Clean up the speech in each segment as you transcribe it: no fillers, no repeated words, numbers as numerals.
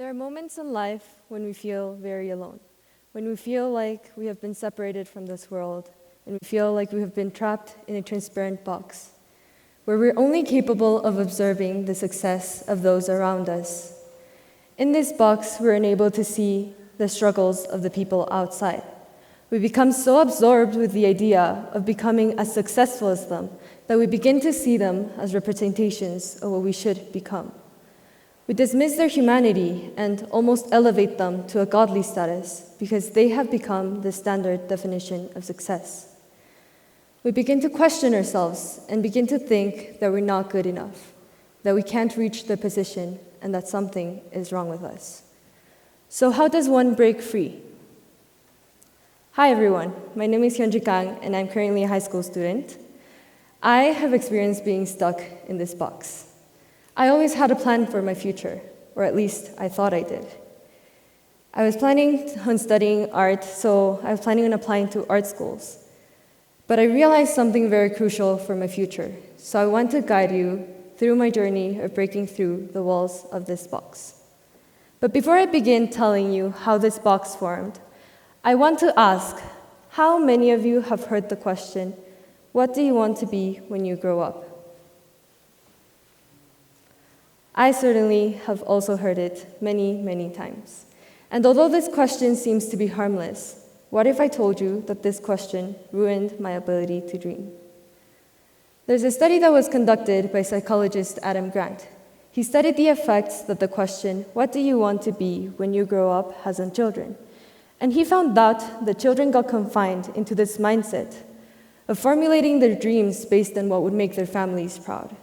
There are moments in life when we feel very alone, when we feel like we have been separated from this world, and we feel like we have been trapped in a transparent box, where we're only capable of observing the success of those around us. In this box, we're unable to see the struggles of the people outside. We become so absorbed with the idea of becoming as successful as them that we begin to see them as representations of what we should become. We dismiss their humanity and almost elevate them to a godly status because they have become the standard definition of success. We begin to question ourselves and begin to think that we're not good enough, that we can't reach the position, and that something is wrong with us. So how does one break free? Hi everyone, my name is Hyun Ji Kang, and I'm currently a high school student. I have experienced being stuck in this box. I always had a plan for my future, or at least I thought I did. I was planning on studying art, so I was planning on applying to art schools. But I realized something very crucial for my future, so I want to guide you through my journey of breaking through the walls of this box. But before I begin telling you how this box formed, I want to ask, how many of you have heard the question, what do you want to be when you grow up? I certainly have also heard it many, many times. And although this question seems to be harmless, what if I told you that this question ruined my ability to dream? There's a study that was conducted by psychologist Adam Grant. He studied the effects that the question, what do you want to be when you grow up, has on children. And he found that the children got confined into this mindset of formulating their dreams based on what would make their families proud.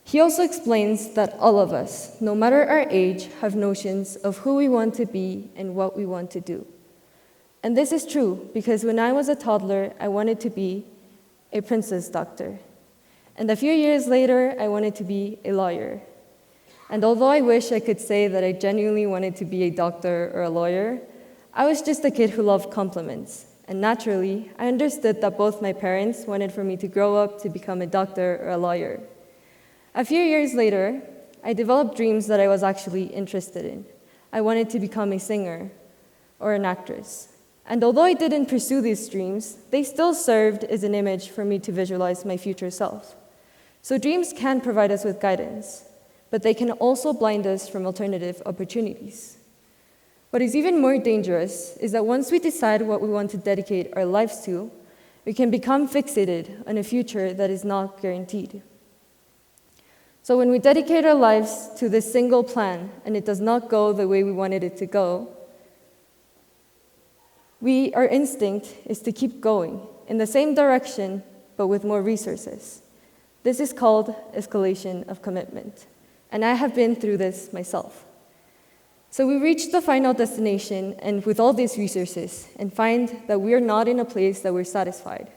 He also explains that all of us, no matter our age, have notions of who we want to be and what we want to do. And this is true because when I was a toddler, I wanted to be a princess doctor. And a few years later, I wanted to be a lawyer. And although I wish I could say that I genuinely wanted to be a doctor or a lawyer, I was just a kid who loved compliments. And naturally, I understood that both my parents wanted for me to grow up to become a doctor or a lawyer. A few years later, I developed dreams that I was actually interested in. I wanted to become a singer or an actress. And although I didn't pursue these dreams, they still served as an image for me to visualize my future self. So dreams can provide us with guidance, but they can also blind us from alternative opportunities. What is even more dangerous is that once we decide what we want to dedicate our lives to, we can become fixated on a future that is not guaranteed. So when we dedicate our lives to this single plan and it does not go the way we wanted it to go, our instinct is to keep going in the same direction, but with more resources. This is called escalation of commitment, and I have been through this myself. So we reach the final destination and with all these resources and find that we are not in a place that we're satisfied.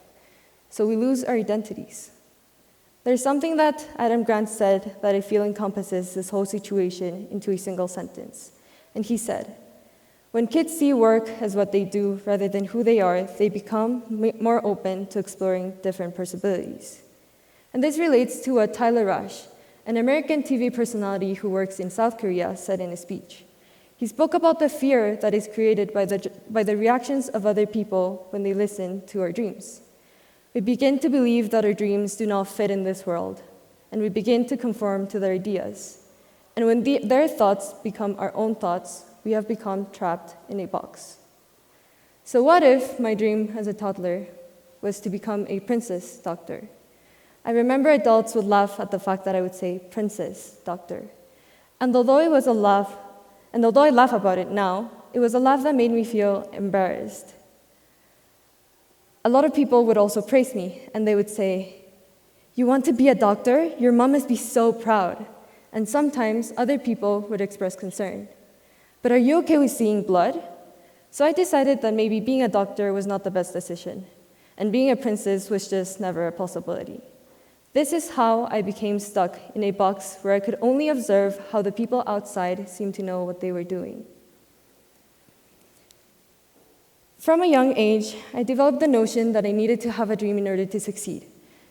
So we lose our identities. There's something that Adam Grant said that I feel encompasses this whole situation into a single sentence. And he said, when kids see work as what they do rather than who they are, they become more open to exploring different possibilities. And this relates to what Tyler Rush, an American TV personality who works in South Korea, said in a speech. He spoke about the fear that is created by the reactions of other people when they listen to our dreams. We begin to believe that our dreams do not fit in this world, and we begin to conform to their ideas. And when their thoughts become our own thoughts, we have become trapped in a box. So what if my dream as a toddler was to become a princess doctor? I remember adults would laugh at the fact that I would say princess doctor. And although I laugh about it now, it was a laugh that made me feel embarrassed. A lot of people would also praise me, and they would say, you want to be a doctor? Your mom must be so proud. And sometimes other people would express concern. But are you okay with seeing blood? So I decided that maybe being a doctor was not the best decision, and being a princess was just never a possibility. This is how I became stuck in a box where I could only observe how the people outside seemed to know what they were doing. From a young age, I developed the notion that I needed to have a dream in order to succeed.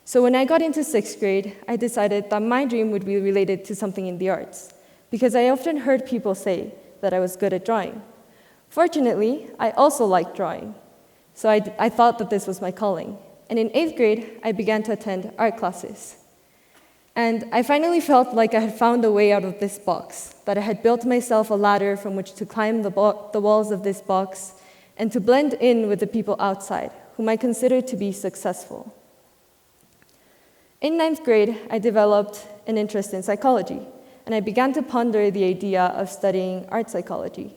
So when I got into 6th grade, I decided that my dream would be related to something in the arts. because I often heard people say that I was good at drawing. Fortunately, I also liked drawing, so I thought that this was my calling. And in 8th grade, I began to attend art classes. And I finally felt like I had found a way out of this box, that I had built myself a ladder from which to climb the walls of this box and to blend in with the people outside, whom I considered to be successful. In 9th grade, I developed an interest in psychology, and I began to ponder the idea of studying art psychology.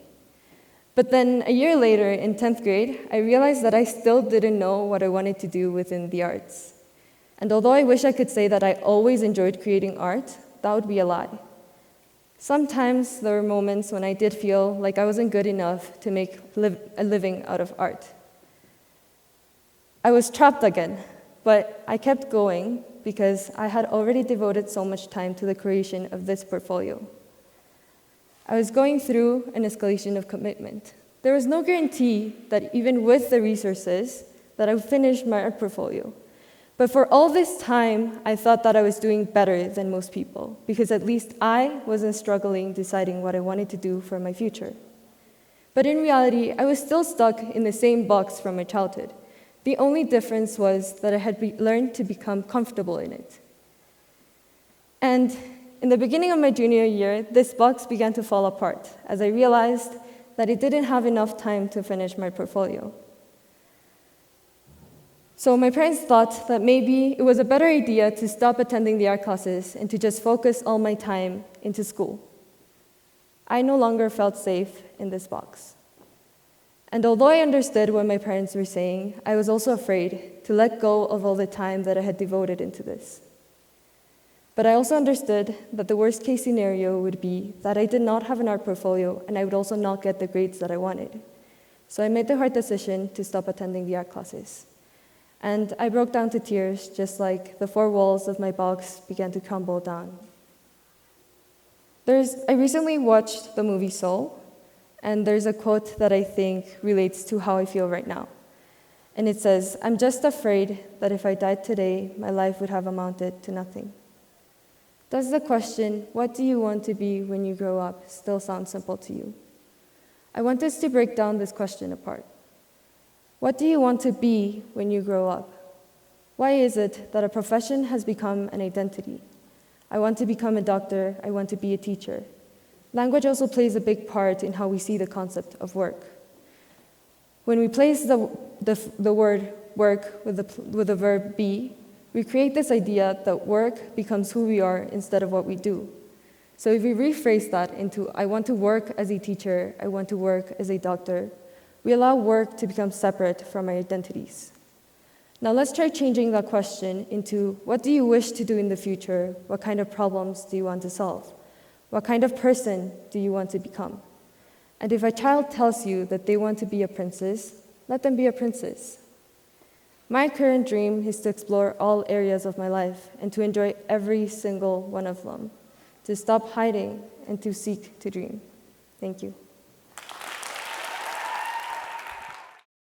But then a year later, in 10th grade, I realized that I still didn't know what I wanted to do within the arts. And although I wish I could say that I always enjoyed creating art, that would be a lie. Sometimes there were moments when I did feel like I wasn't good enough to make a living out of art. I was trapped again, but I kept going because I had already devoted so much time to the creation of this portfolio. I was going through an escalation of commitment. There was no guarantee that even with the resources that I would finish my art portfolio. But for all this time, I thought that I was doing better than most people, because at least I wasn't struggling deciding what I wanted to do for my future. But in reality, I was still stuck in the same box from my childhood. The only difference was that I had learned to become comfortable in it. And in the beginning of my junior year, this box began to fall apart as I realized that I didn't have enough time to finish my portfolio. So my parents thought that maybe it was a better idea to stop attending the art classes and to just focus all my time into school. I no longer felt safe in this box. And although I understood what my parents were saying, I was also afraid to let go of all the time that I had devoted into this. But I also understood that the worst case scenario would be that I did not have an art portfolio and I would also not get the grades that I wanted. So I made the hard decision to stop attending the art classes. And I broke down to tears, just like the 4 walls of my box began to crumble down. I recently watched the movie Soul, and there's a quote that I think relates to how I feel right now. And it says, "I'm just afraid that if I died today, my life would have amounted to nothing." Does the question, what do you want to be when you grow up, still sound simple to you? I want us to break down this question apart. What do you want to be when you grow up? Why is it that a profession has become an identity? I want to become a doctor, I want to be a teacher. Language also plays a big part in how we see the concept of work. When we place the word work with the verb be, we create this idea that work becomes who we are instead of what we do. So if we rephrase that into, I want to work as a teacher, I want to work as a doctor, we allow work to become separate from our identities. Now let's try changing that question into, what do you wish to do in the future? What kind of problems do you want to solve? What kind of person do you want to become? And if a child tells you that they want to be a princess, let them be a princess. My current dream is to explore all areas of my life and to enjoy every single one of them, to stop hiding and to seek to dream. Thank you.